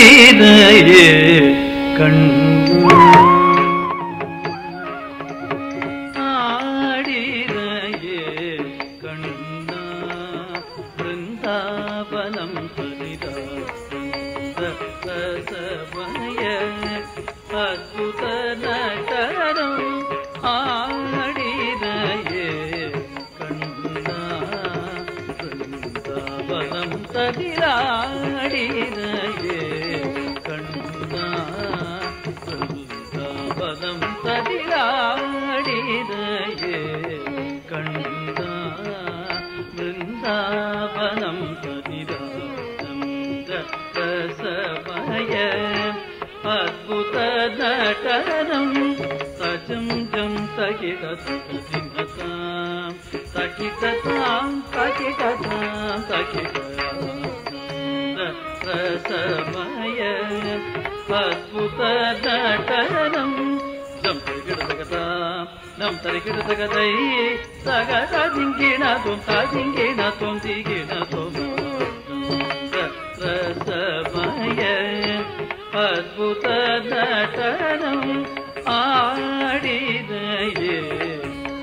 ஆடினையே கண்ணா ஆடினையே கண்ணா பிருந்தாவனம் சரிதா ரசமய அத்புத நடனம் ஆடினையே கண்ணா பிருந்தாவனம் ததிராடினையே கண்ணா பிருந்தாவனம் ததிராடினையே கண்ணா பிருந்தாவனம் ததிராடம் ரசமய அத்புத நடனம் சஜம் ஜம் தகிடதாம் தகிடதாம் தகிடதாம் தகிடதாம் ரசமய அத்புத நடனம் ஜம் தகிடதகதாம் நம் தரிகிடதகதை தகதிங்கிணதும் ததிங்கிணதும் திகிணதும் ரசமய அத்புத நடனம் ஆடினையே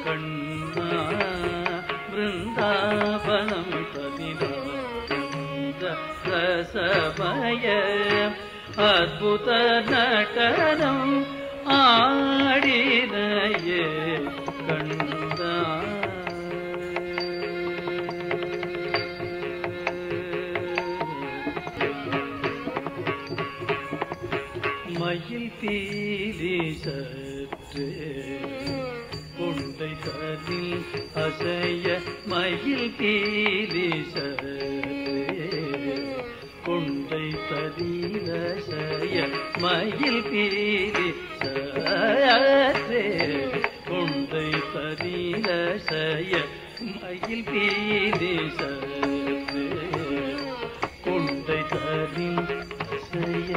கண்ணா பிருந்தாவனம் ததிராட ரசமய அத்புத நடனம் ஆடினையே கண்ணா மயில் பீலி சற்றே கொண்டை கதில் அசைய மயில் பீலி சற்றே கொண்டை கதில் அசைய மயில் பீலி சற்றே கொண்டை கதில் அசைய மயில் பீலி சற்றே கொண்டை கதில் அசைய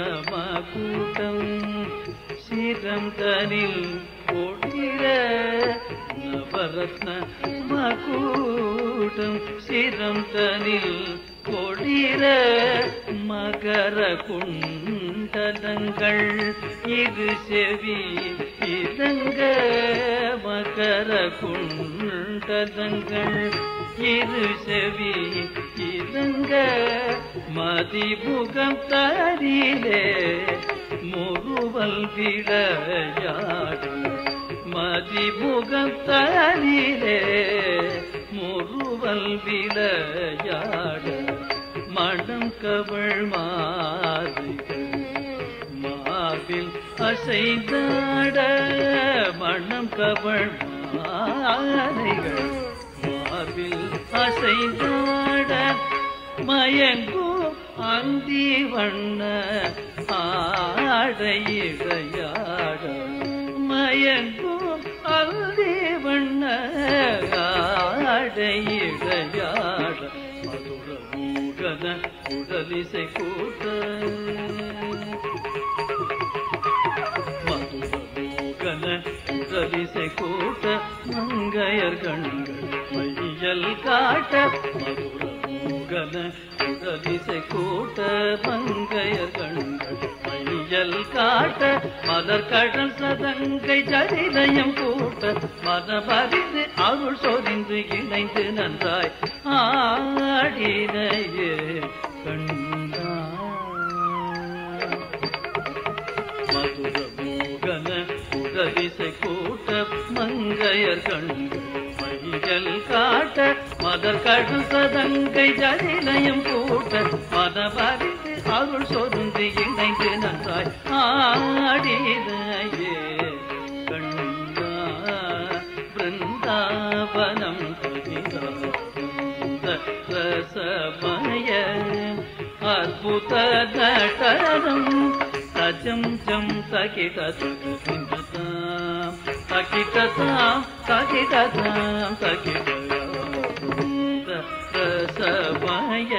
நவரத்னமகுடம் சிரம் தனில் போட்டிர நவரத்னமகுடம் சிரம் தனில் போட்டிர மகர குண்டலங்கள் இரு செவி இதங்க மகர குண்டலங்கள் இரு செவி இதங்க மதிமுகம் தரிலே முருவல் விளையாடும் மதிமுகம் தரிலே முருவல் விளையாடும் மனம் கவள் மாறுகள் மார்பில் அசைந்தாட மனம் கவள் மாறுகள் மார்பில் அசைந்தாட மயங்கோ அந்தி வண்ண ஆடையிடையாட மயங்கோ அந்தி வண்ண ஆடையிடையாட மதுர மூகன உடலிசை கூட்ட மதுர மூகன உடலிசை கூட்ட மங்கையர் கண்கள் மையல் காட்ட மதுர மூகன உடலிசை கூட்ட மங்கையர் கண்கள் மையல் காட்ட மலர் கடல் சதங்கை ஜரிலயம் கூட்ட மனமறிந்து அருள் சொரிந்து இணைந்து நன்றாய் ஆடினையே கண்ணா மதுர மோகன உடலிசை கூட்ட மங்கையர் கண்கள் மையல் காட்ட மதர் கடல் சதங்கை ஜரிலயம் கூட்ட மனமறிந்து அருள் சொருந்து இணைந்து நன்றாய் ஆடினையே கண்ணா பிருந்தாவனம் ததிராட ரசமய அத்புத நடனம் சஜம் ஜம் தகிடதாம் தகிடதாம் தகிடதாம் தகிடதாம் ரசமய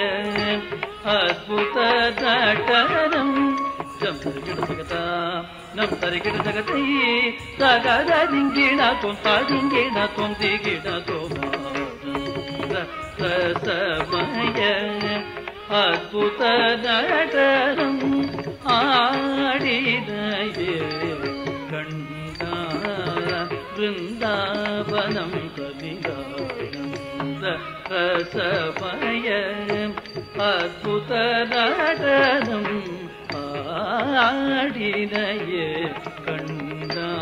அத்புத நடனம் ஜம் தகிடதாம் நம் தரிகிடதகதை தகதிங்கிணதும் ததிங்கிணதும் திகிணதும் ரசமய அற்புத நடனம் ஆடினையே கண்டார் பிருந்தாவனம் கவிரானந்த ரசமய அற்புத நடனம் ஆடினையே கண்டார்